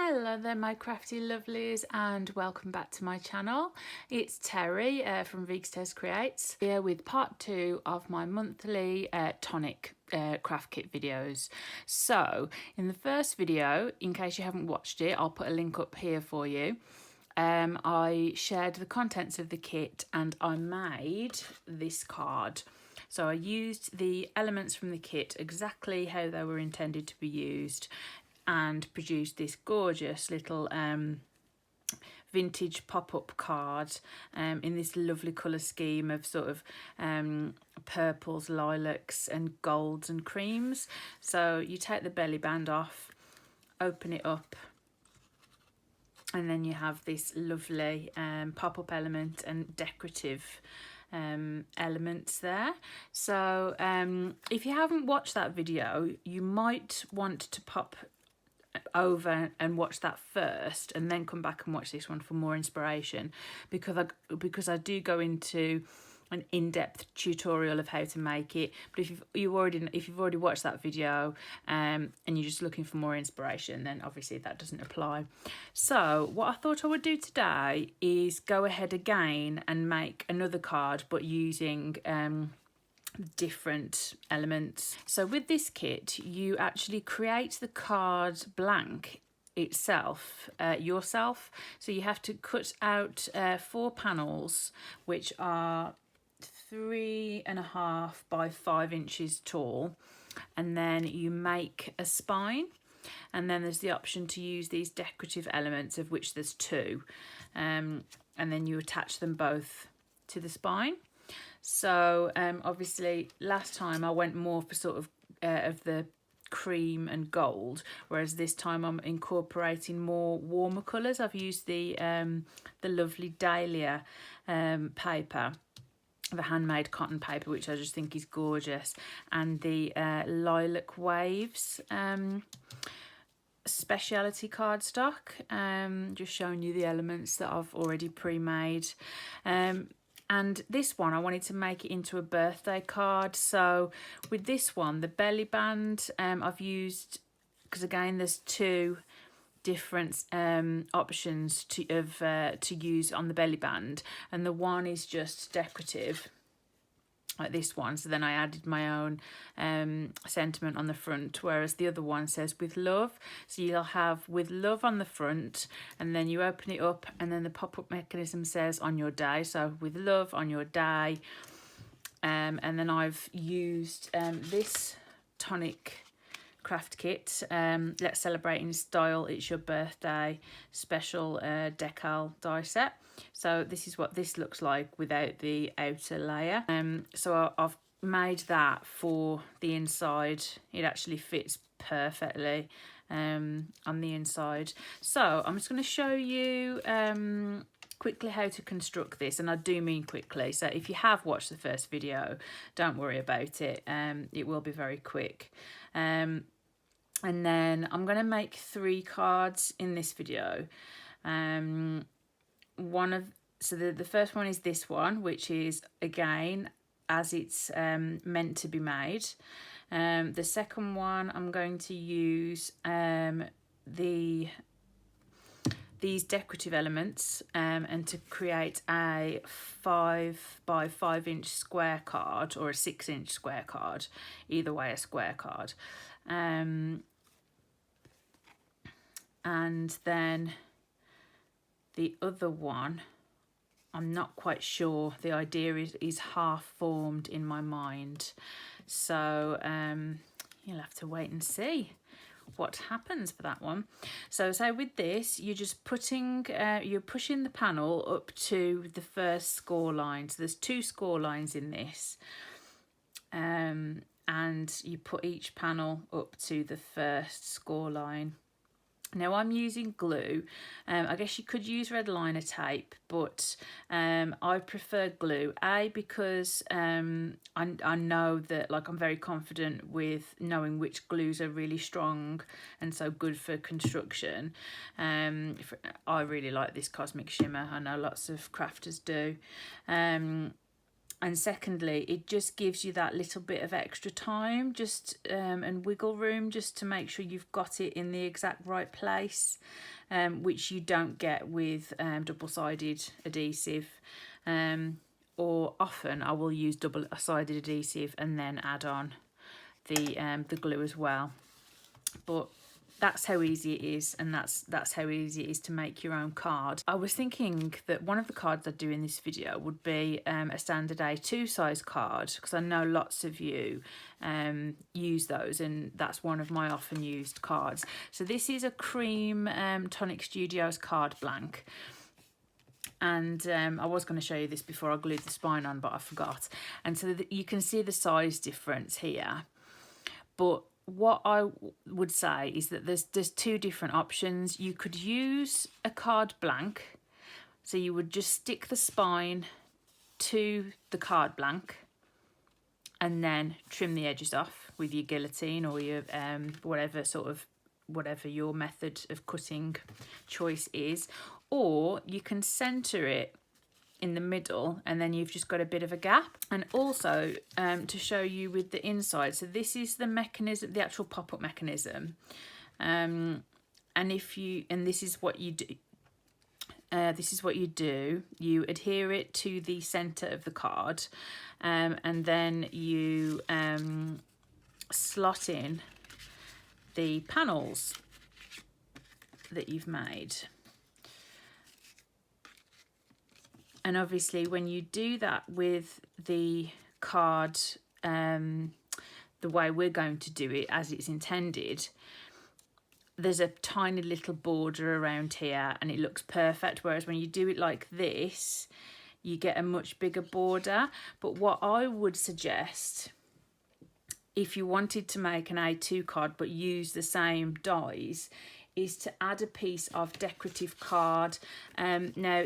Hello there my crafty lovelies and welcome back to my channel. It's Terry from Test Creates here with part 2 of my monthly Tonic Craft Kit videos. So in the first video, in case you haven't watched it, I'll put a link up here for you. I shared the contents of the kit and I made this card. So I used the elements from the kit exactly how they were intended to be used and produced this gorgeous little vintage pop-up card in this lovely colour scheme of sort of purples, lilacs and golds and creams. So you take the belly band off, open it up, and then you have this lovely pop-up element and decorative elements there. So if you haven't watched that video, you might want to pop over and watch that first and then come back and watch this one for more inspiration, because I do go into an in-depth tutorial of how to make it. But if you've already watched that video and you're just looking for more inspiration, then obviously that doesn't apply. So what I thought I would do today is go ahead again and make another card, but using different elements. So with this kit, you actually create the card blank itself yourself. So you have to cut out 4 panels, which are 3.5 by 5 inches tall, and then you make a spine, and then there's the option to use these decorative elements, of which there's 2, and then you attach them both to the spine. So obviously last time I went more for sort of the cream and gold, whereas this time I'm incorporating more warmer colours. I've used the lovely dahlia paper, the handmade cotton paper, which I just think is gorgeous, and the lilac waves speciality cardstock, just showing you the elements that I've already pre-made. And this one, I wanted to make it into a birthday card. So with this one, the belly band, I've used, because again, there's 2 different options to use on the belly band. And the one is just decorative, like this one. So then I added my own sentiment on the front, whereas the other one says with love. So you'll have with love on the front, and then you open it up and then the pop-up mechanism says on your day. So with love on your day. And then I've used this Tonic Craft Kit, Let's Celebrate in Style, It's Your Birthday special decal die set. So this is what this looks like without the outer layer. So I've made that for the inside. It actually fits perfectly on the inside. So I'm just going to show you quickly how to construct this, and I do mean quickly. So if you have watched the first video, don't worry about it. It will be very quick. And then I'm going to make 3 cards in this video. So the first one is this one, which is again as it's meant to be made. The second one, I'm going to use these decorative elements and to create a 5 by 5 inch square card, or a 6 inch square card, either way a square card. And then the other one, I'm not quite sure. The idea is half formed in my mind. So you'll have to wait and see what happens for that one. So with this, you're just pushing the panel up to the first score line. So there's 2 score lines in this. And you put each panel up to the first score line. Now I'm using glue. I guess you could use red liner tape, but I prefer glue. Because I know that, like, I'm very confident with knowing which glues are really strong and so good for construction. I really like this Cosmic Shimmer. I know lots of crafters do. And secondly, it just gives you that little bit of extra time just and wiggle room just to make sure you've got it in the exact right place, which you don't get with double-sided adhesive. Or often I will use double-sided adhesive and then add on the glue as well. But that's how easy it is, and that's how easy it is to make your own card. I was thinking that one of the cards I'd do in this video would be a standard A2 size card, because I know lots of you use those, and that's one of my often used cards. So this is a cream Tonic Studios card blank. And I was going to show you this before I glued the spine on, but I forgot. And so you can see the size difference here. But what I would say is that there's two different options. You could use a card blank. So you would just stick the spine to the card blank and then trim the edges off with your guillotine or your whatever your method of cutting choice is. Or you can centre it in the middle, and then you've just got a bit of a gap. And also to show you with the inside, so this is the mechanism, the actual pop-up mechanism, and this is what you do. You adhere it to the centre of the card, and then you slot in the panels that you've made. And obviously when you do that with the card, the way we're going to do it as it's intended, there's a tiny little border around here and it looks perfect. Whereas when you do it like this, you get a much bigger border. But what I would suggest, if you wanted to make an A2 card but use the same dies, is to add a piece of decorative card. Now,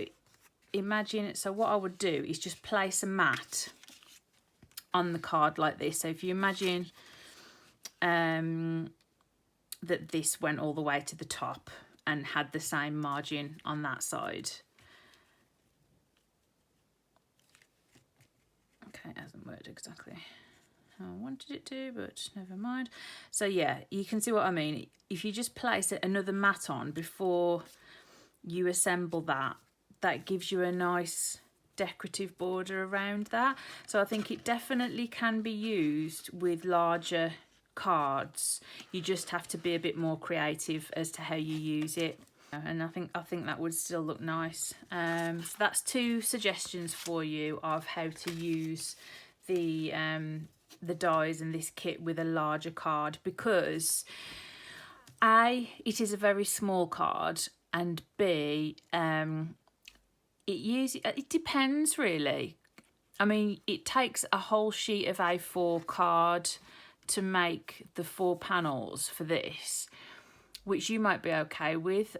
imagine, so what I would do is just place a mat on the card like this. So if you imagine that this went all the way to the top and had the same margin on that side. Okay, it hasn't worked exactly how I wanted it to, but never mind. So yeah, you can see what I mean. If you just place another mat on before you assemble that, that gives you a nice decorative border around that. So I think it definitely can be used with larger cards. You just have to be a bit more creative as to how you use it. And I think that would still look nice. So that's two suggestions for you of how to use the dies in this kit with a larger card, because A, it is a very small card, and B, it depends really. I mean, it takes a whole sheet of A4 card to make the 4 panels for this, which you might be okay with.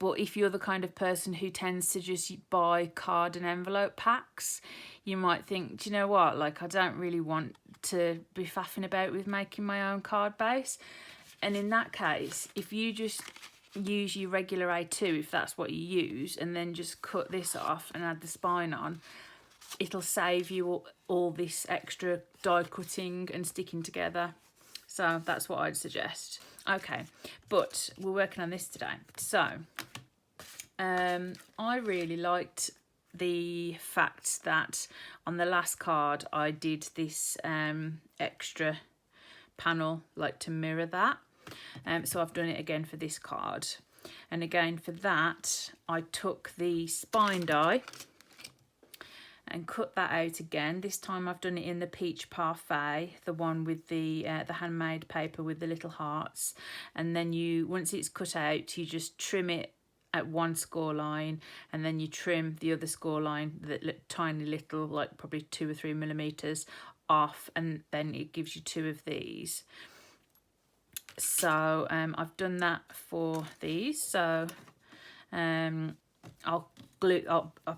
But if you're the kind of person who tends to just buy card and envelope packs, you might think, do you know what, like, I don't really want to be faffing about with making my own card base. And in that case, if you just use your regular A2, if that's what you use, and then just cut this off and add the spine on, it'll save you all this extra die cutting and sticking together. So that's what I'd suggest. Okay, but we're working on this today. So I really liked the fact that on the last card I did this extra panel, like, to mirror that. So I've done it again for this card. And again for that, I took the spine die and cut that out again. This time I've done it in the Peach Parfait, the one with the handmade paper with the little hearts. And then once it's cut out, you just trim it at one score line, and then you trim the other score line, that tiny little, like probably 2 or 3 millimeters off, and then it gives you 2 of these. So I've done that for these. So I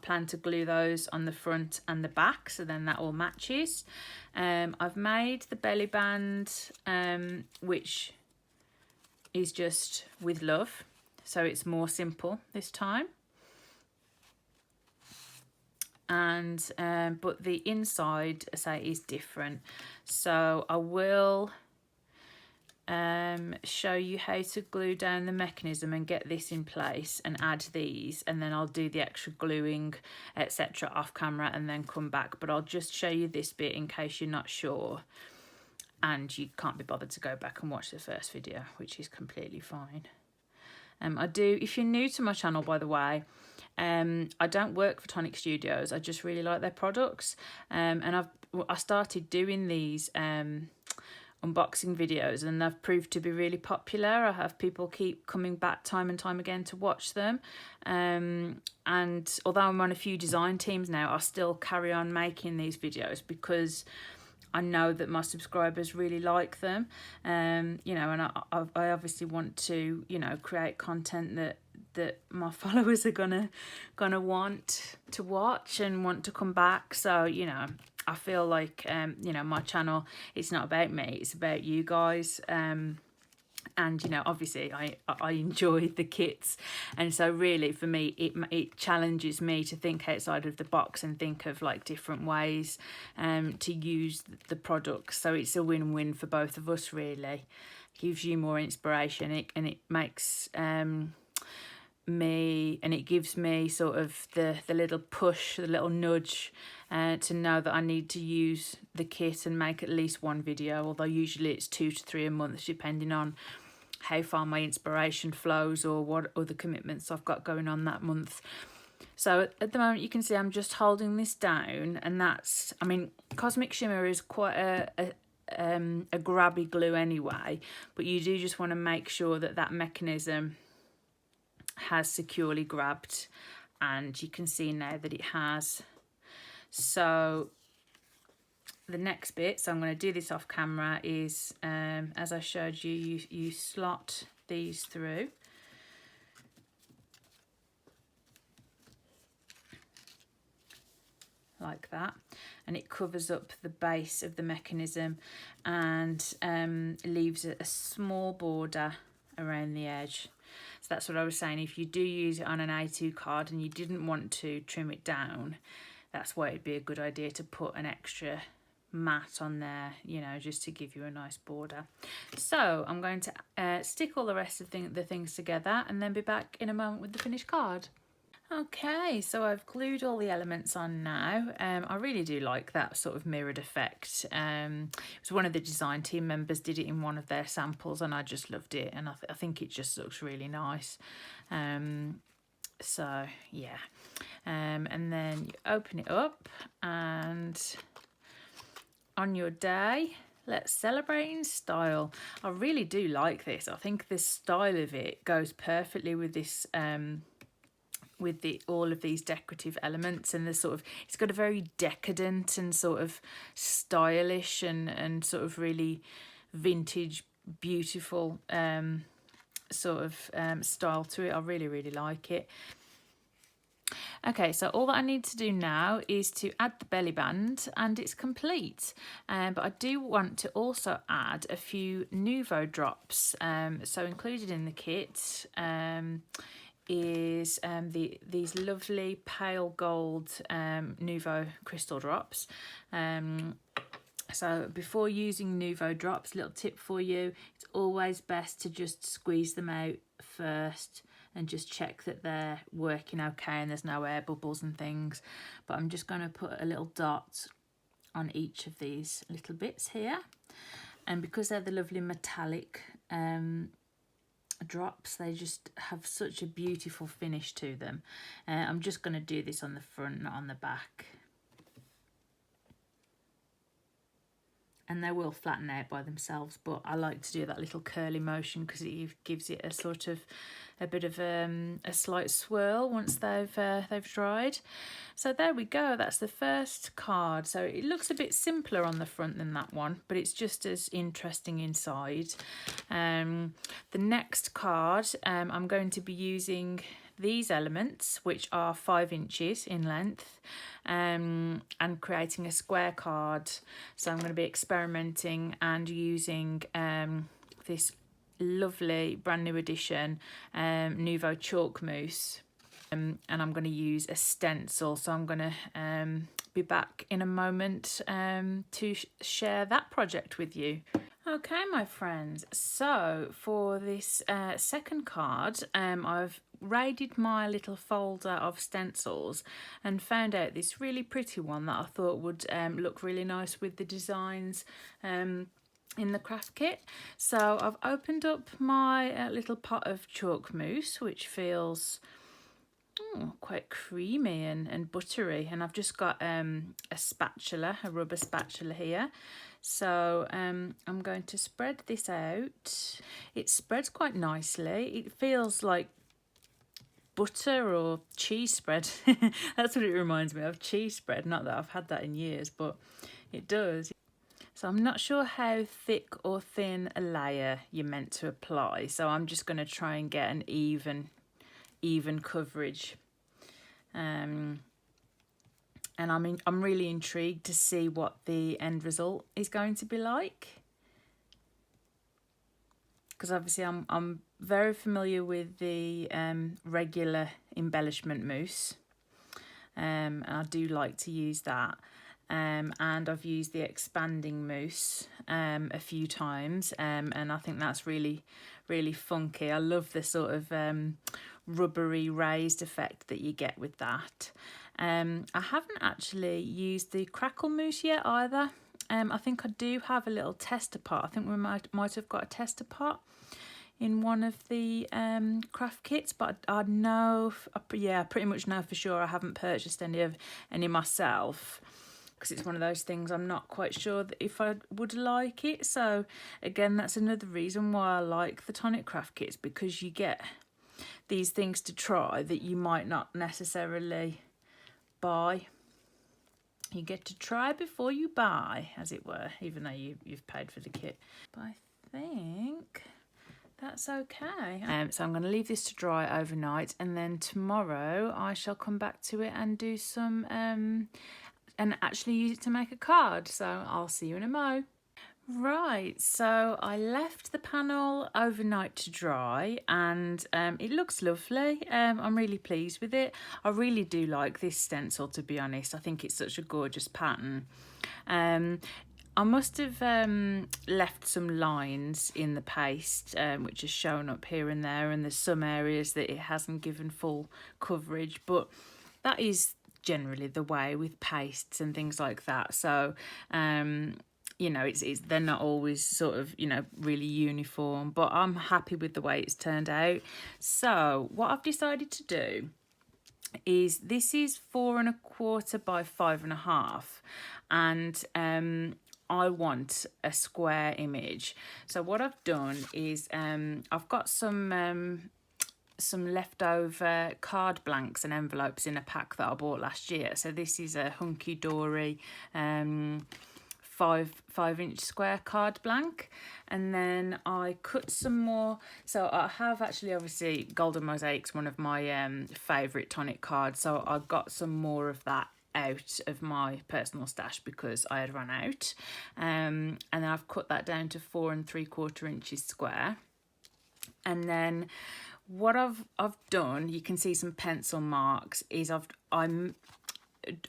plan to glue those on the front and the back, so then that all matches. I've made the belly band, which is just with love, so it's more simple this time. and but the inside, I say, is different. So I will show you how to glue down the mechanism and get this in place and add these, and then I'll do the extra gluing, etc. off camera and then come back. But I'll just show you this bit in case you're not sure and you can't be bothered to go back and watch the first video, which is completely fine. I do, if you're new to my channel, by the way, I don't work for Tonic Studios. I just really like their products, and I started doing these unboxing videos, and they've proved to be really popular. I have people keep coming back time and time again to watch them, and although I'm on a few design teams now, I still carry on making these videos because I know that my subscribers really like them, you know, and I obviously want to, you know, create content that my followers are gonna want to watch and want to come back. So, you know, I feel like, you know, my channel, it's not about me, it's about you guys. And, you know, obviously I enjoy the kits, and so really for me it challenges me to think outside of the box and think of like different ways to use the products. So it's a win-win for both of us, really. Gives you more inspiration, and it makes me, and it gives me sort of the little push, the little nudge to know that I need to use the kit and make at least one video, although usually it's 2 to 3 a month, depending on how far my inspiration flows or what other commitments I've got going on that month. So at the moment you can see I'm just holding this down, and that's, I mean, Cosmic Shimmer is quite a grabby glue anyway, but you do just want to make sure that that mechanism has securely grabbed, and you can see now that it has. So the next bit, so I'm going to do this off camera, is as I showed you, you slot these through like that, and it covers up the base of the mechanism and leaves a small border around the edge. So that's what I was saying, if you do use it on an A2 card and you didn't want to trim it down, that's why it'd be a good idea to put an extra mat on there, you know, just to give you a nice border. So I'm going to stick all the rest of the things together and then be back in a moment with the finished card. Okay, so I've glued all the elements on now. I really do like that sort of mirrored effect. It was one of the design team members did it in one of their samples, and I just loved it, and I think it just looks really nice. So yeah, and then you open it up, and on your day, let's celebrate in style. I really do like this. I think the style of it goes perfectly with this with all of these decorative elements, and the sort of, it's got a very decadent and sort of stylish and sort of really vintage, beautiful sort of style to it. I really like it. Okay, so all that I need to do now is to add the belly band, and it's complete. But I do want to also add a few Nuvo drops. So included in the kit is these lovely pale gold Nuvo crystal drops. So before using Nuvo drops, little tip for you, it's always best to just squeeze them out first and just check that they're working okay and there's no air bubbles and things. But I'm just going to put a little dot on each of these little bits here, and because they're the lovely metallic drops, they just have such a beautiful finish to them. I'm just going to do this on the front, not on the back, and they will flatten out by themselves, but I like to do that little curly motion because it gives it a sort of a bit of a slight swirl once they've dried. So there we go, that's the first card. So it looks a bit simpler on the front than that one, but it's just as interesting inside. The next card, I'm going to be using these elements, which are 5 inches in length, and creating a square card. So I'm going to be experimenting and using this lovely brand new edition Nuvo chalk mousse. and I'm going to use a stencil, so I'm going to be back in a moment to share that project with you. Okay, my friends, so for this second card, I've raided my little folder of stencils and found out this really pretty one that I thought would look really nice with the designs in the craft kit. So I've opened up my little pot of chalk mousse, which feels quite creamy and buttery, and I've just got a spatula, a rubber spatula here. So I'm going to spread this out. It spreads quite nicely. It feels like butter or cheese spread. That's what it reminds me of, cheese spread. Not that I've had that in years, but it does. So I'm not sure how thick or thin a layer you're meant to apply, so I'm just going to try and get an even coverage. And I'm really intrigued to see what the end result is going to be like, because obviously I'm very familiar with the regular embellishment mousse, and I do like to use that. And I've used the expanding mousse a few times, and I think that's really funky. I love the sort of rubbery raised effect that you get with that. I haven't actually used the crackle mousse yet either. I think I do have a little tester pot. I think we might have got a tester pot in one of the craft kits, but I know, yeah, pretty much know for sure I haven't purchased any myself, because it's one of those things I'm not quite sure that if I would like it. So again, that's another reason why I like the Tonic Craft Kits, because you get these things to try that you might not necessarily buy. You get to try before you buy, as it were, even though you've paid for the kit. But I think that's okay. So I'm going to leave this to dry overnight, and then tomorrow I shall come back to it and do some and actually use it to make a card. So I'll see you in a mo. Right, so I left the panel overnight to dry, and it looks lovely. I'm really pleased with it. I really do like this stencil, to be honest. I think it's such a gorgeous pattern. I must have left some lines in the paste, which has shown up here and there, and there's some areas that it hasn't given full coverage, but that is generally the way with pastes and things like that. So you know, it's they're not always sort of, you know, really uniform, but I'm happy with the way it's turned out. So what I've decided to do is, this is 4 1/4 by 5 1/2, and I want a square image. So what I've done is I've got some leftover card blanks and envelopes in a pack that I bought last year. So this is a hunky-dory 5-inch square card blank, and then I cut some more. So I have actually, obviously, Golden Mosaic's one of my favourite Tonic cards, so I got some more of that out of my personal stash because I had run out, and then I've cut that down to 4 3/4 inches square. And then what I've done, you can see some pencil marks, is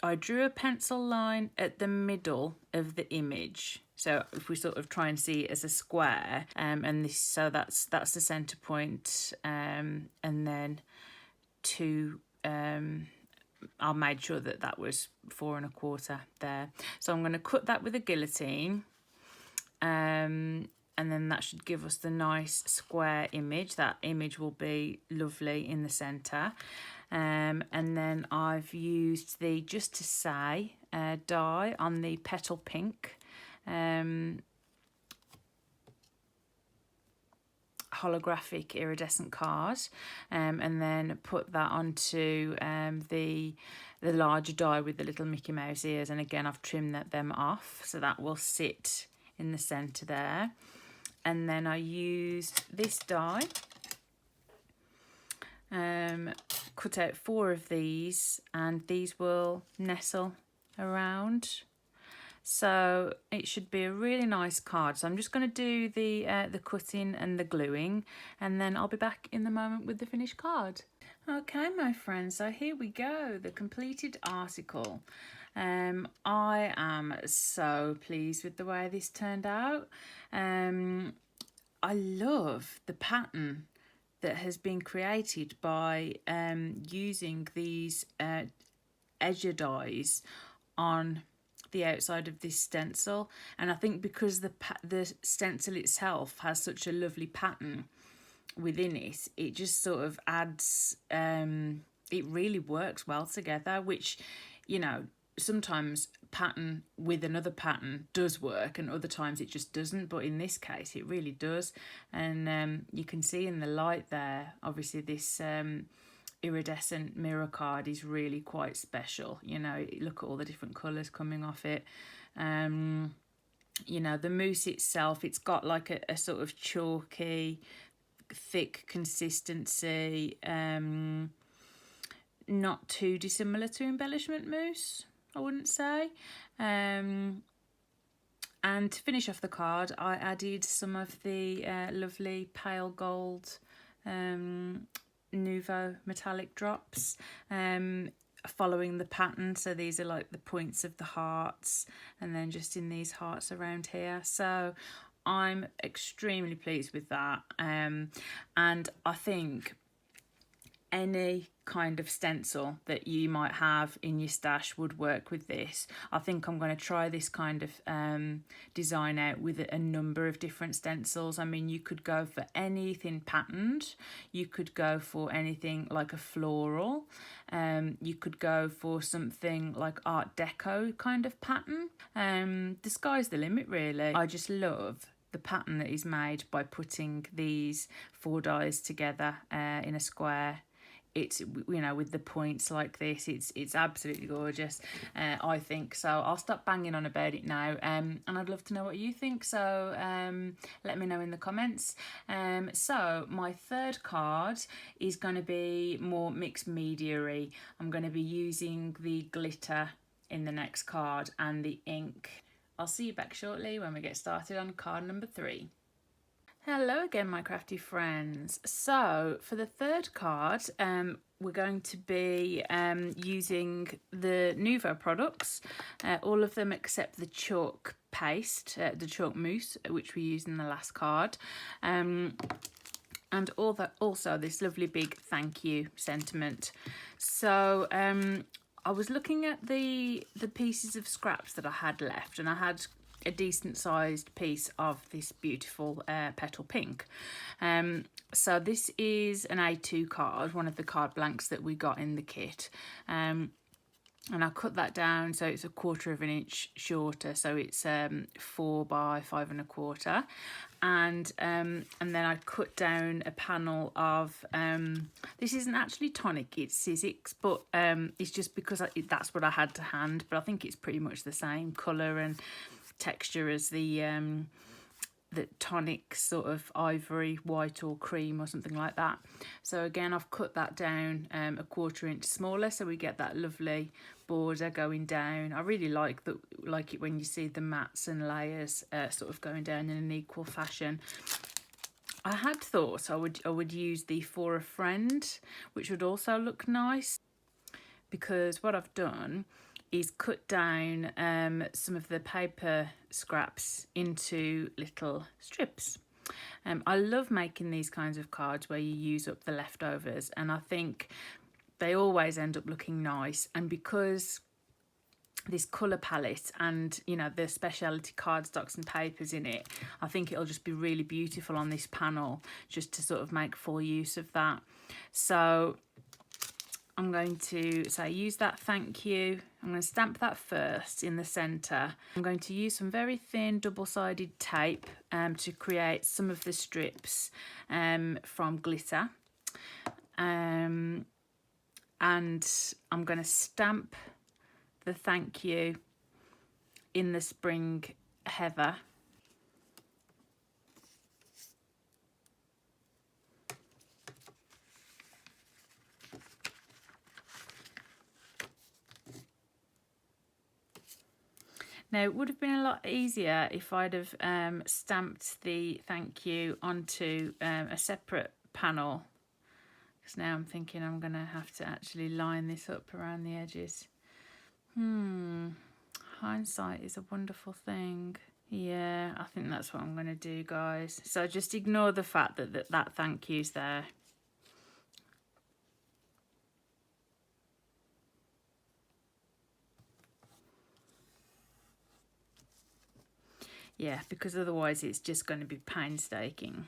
I drew a pencil line at the middle of the image. So if we sort of try and see it as a square, and this, so that's the center point, and then I made sure that was 4 1/4 there. So I'm going to cut that with a guillotine, and then that should give us the nice square image. That image will be lovely in the center. And then I've used the Just to Say die on the Petal Pink holographic iridescent card, and then put that onto the larger die with the little Mickey Mouse ears, and again I've trimmed them off, so that will sit in the center there. And then I used this die, cut out 4 of these, and these will nestle around So it should be a really nice card. So I'm just going to do the cutting and the gluing, and then I'll be back in the moment with the finished card. Okay, my friends, so here we go, the completed article. I am so pleased with the way this turned out. I love the pattern that has been created by using these edger dies on the outside of this stencil, and I think because the stencil itself has such a lovely pattern within it, it just sort of adds, it really works well together, which, you know, sometimes pattern with another pattern does work and other times it just doesn't, but in this case it really does. And you can see in the light there, obviously this iridescent mirror card is really quite special. You know, look at all the different colours coming off it. You know, the mousse itself, it's got like a sort of chalky thick consistency, not too dissimilar to embellishment mousse, I wouldn't say. And to finish off the card, I added some of the lovely pale gold Nuvo metallic drops, following the pattern. So these are like the points of the hearts, and then just in these hearts around here. So I'm extremely pleased with that, and I think any kind of stencil that you might have in your stash would work with this. I think I'm going to try this kind of design out with a number of different stencils. I mean, you could go for anything patterned, you could go for anything like a floral, you could go for something like Art Deco kind of pattern. The sky's the limit, really. I just love the pattern that is made by putting these 4 dies together in a square. It's, you know, with the points like this, it's absolutely gorgeous, I think. So I'll stop banging on about it now, and I'd love to know what you think, so let me know in the comments. So my third card is going to be more mixed media-y. I'm going to be using the glitter in the next card and the ink. I'll see you back shortly when we get started on card number 3. Hello again, my crafty friends. So for the third card, we're going to be using the Nuvo products, all of them except the chalk paste, the chalk mousse, which we used in the last card. And also this lovely big thank you sentiment. So I was looking at the pieces of scraps that I had left, and I had a decent sized piece of this beautiful petal pink. So this is an A2 card, one of the card blanks that we got in the kit. And I cut that down so it's 1/4 of an inch shorter, so it's 4 by 5 1/4. And then I cut down a panel of, this isn't actually Tonic, it's Sizzix, but it's just because that's what I had to hand, but I think it's pretty much the same colour and texture as the Tonic sort of ivory, white or cream or something like that. So again, I've cut that down 1/4 inch smaller, so we get that lovely border going down. I really like it when you see the mats and layers sort of going down in an equal fashion. I had thought I would use the For a Friend, which would also look nice, because what I've done is cut down some of the paper scraps into little strips. I love making these kinds of cards where you use up the leftovers, and I think they always end up looking nice. And because this colour palette and, you know, the specialty cardstocks and papers in it, I think it'll just be really beautiful on this panel, just to sort of make full use of that. So I'm going to use that thank you. I'm going to stamp that first in the centre. I'm going to use some very thin double-sided tape to create some of the strips from glitter. And I'm going to stamp the thank you in the spring heather. Now, it would have been a lot easier if I'd have stamped the thank you onto a separate panel, because now I'm thinking I'm going to have to actually line this up around the edges. Hindsight is a wonderful thing. Yeah, I think that's what I'm going to do, guys. So just ignore the fact that that thank you's there. Yeah, because otherwise it's just going to be painstaking.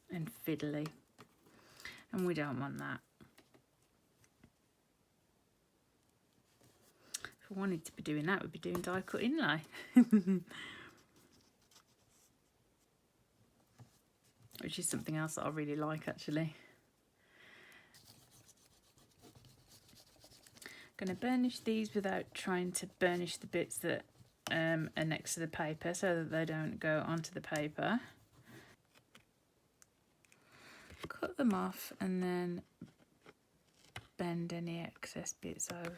And fiddly. And we don't want that. If I wanted to be doing that, we'd be doing die cut inlay. Which is something else that I really like, actually. Going to burnish these without trying to burnish the bits that are next to the paper, so that they don't go onto the paper. Cut them off and then bend any excess bits over.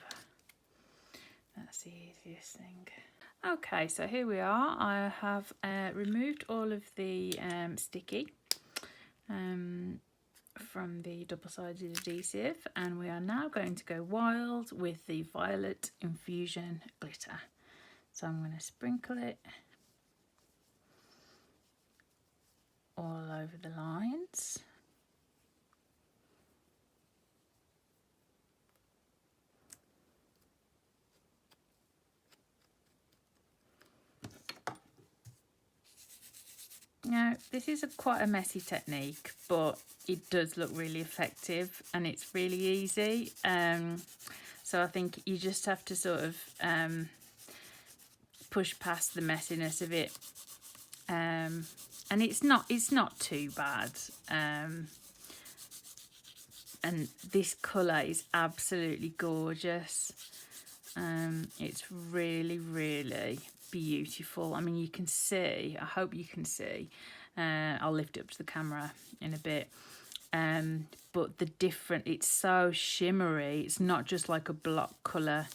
That's the easiest thing. Okay, so here we are. I have removed all of the sticky from the double-sided adhesive, and we are now going to go wild with the violet infusion glitter. So I'm going to sprinkle it all over the lines. Now, this is quite a messy technique, but it does look really effective and it's really easy. So I think you just have to sort of push past the messiness of it. And it's not too bad. And this colour is absolutely gorgeous. It's really, really beautiful. I mean, you can see, I hope you can see, I'll lift it up to the camera in a bit, but it's so shimmery. It's not just like a block colour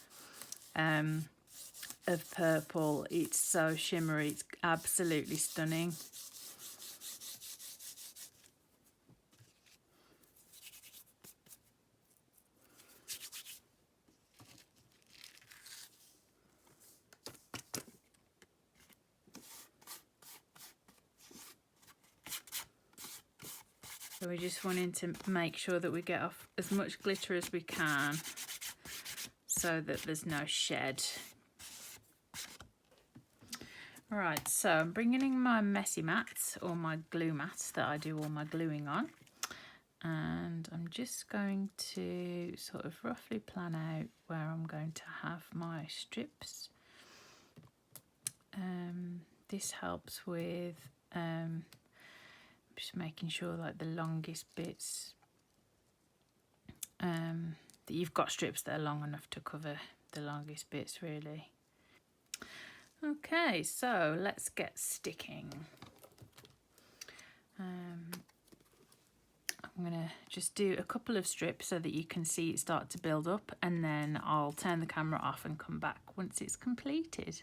of purple. It's so shimmery. It's absolutely stunning. So we're just wanting to make sure that we get off as much glitter as we can so that there's no shed. Alright, so I'm bringing in my messy mats, or my glue mats that I do all my gluing on, and I'm just going to sort of roughly plan out where I'm going to have my strips. This helps with just making sure like the longest bits, that you've got strips that are long enough to cover the longest bits really. Okay, so let's get sticking. I'm gonna just do a couple of strips so that you can see it start to build up, and then I'll turn the camera off and come back once it's completed.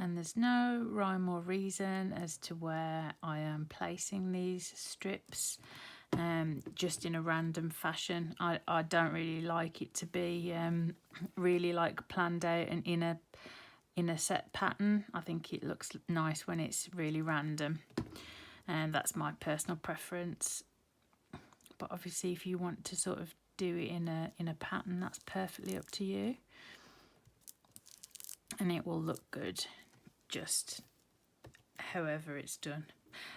And there's no rhyme or reason as to where I am placing these strips, just in a random fashion. I don't really like it to be really like planned out and in a set pattern. I think it looks nice when it's really random, and that's my personal preference. But obviously if you want to sort of do it in a pattern, that's perfectly up to you, and it will look good just however it's done.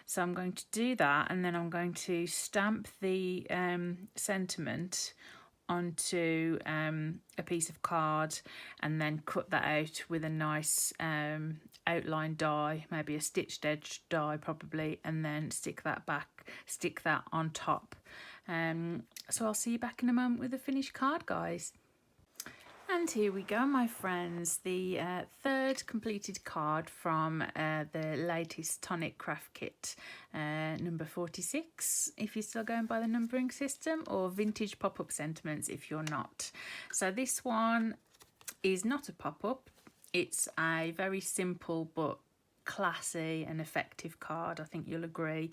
So I'm going to do that, and then I'm going to stamp the sentiment onto a piece of card and then cut that out with a nice outline die, maybe a stitched edge die probably, and then stick that on top. So I'll see you back in a moment with the finished card, guys. And here we go, my friends, the third completed card from the latest Tonic Craft Kit, number 46, if you're still going by the numbering system, or Vintage Pop-Up Sentiments if you're not. So this one is not a pop-up, it's a very simple but classy and effective card, I think you'll agree.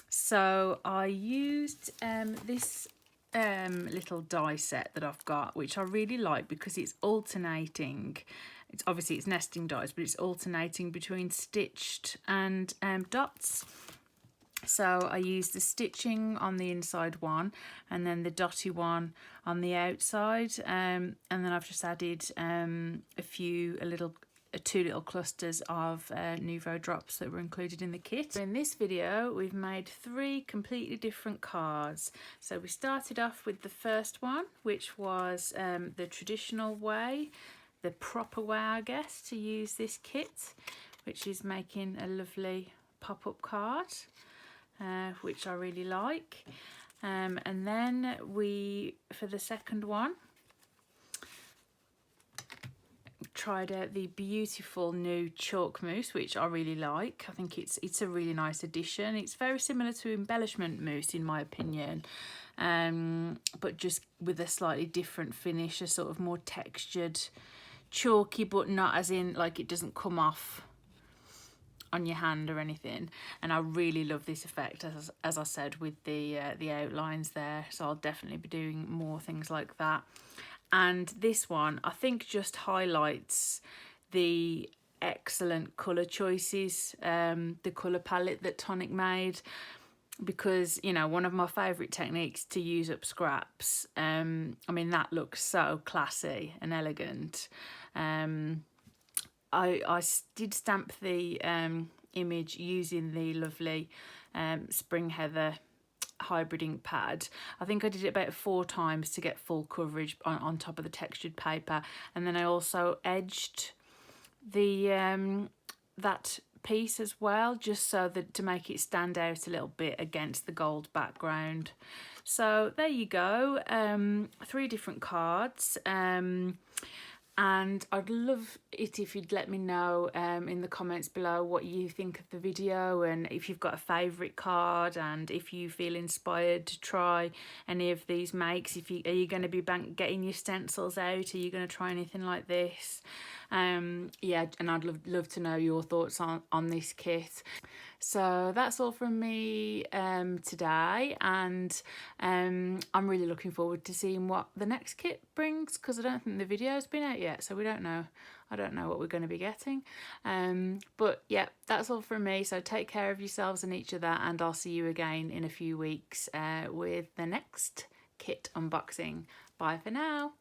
So I used this little die set that I've got, which I really like because it's alternating. It's obviously it's nesting dies, but it's alternating between stitched and dots. So I used the stitching on the inside one and then the dotty one on the outside, and then I've just added two little clusters of Nuvo drops that were included in the kit. In this video we've made 3 completely different cards. So we started off with the first one, which was the traditional way, the proper way I guess to use this kit, which is making a lovely pop-up card, which I really like. And then for the second one, tried out the beautiful new chalk mousse, which I really like. I think it's a really nice addition. It's very similar to embellishment mousse in my opinion, but just with a slightly different finish, a sort of more textured chalky, but not as in like it doesn't come off on your hand or anything. And I really love this effect, as I said, with the outlines there, so I'll definitely be doing more things like that. And this one I think just highlights the excellent colour choices, the colour palette that Tonic made, because, you know, one of my favourite techniques to use up scraps. I mean, that looks so classy and elegant. I did stamp the image using the lovely Spring Heather hybrid ink pad. I think I did it about 4 times to get full coverage on top of the textured paper, and then I also edged the that piece as well, just so that to make it stand out a little bit against the gold background. So there you go, 3 different cards. And I'd love it if you'd let me know in the comments below what you think of the video, and if you've got a favourite card, and if you feel inspired to try any of these makes. Are you going to be getting your stencils out? Are you going to try anything like this? Yeah, and I'd love to know your thoughts on this kit. So that's all from me today, and I'm really looking forward to seeing what the next kit brings, because I don't think the video's been out yet, so I don't know what we're going to be getting. But yeah, that's all from me, so take care of yourselves and each other, and I'll see you again in a few weeks with the next kit unboxing. Bye for now.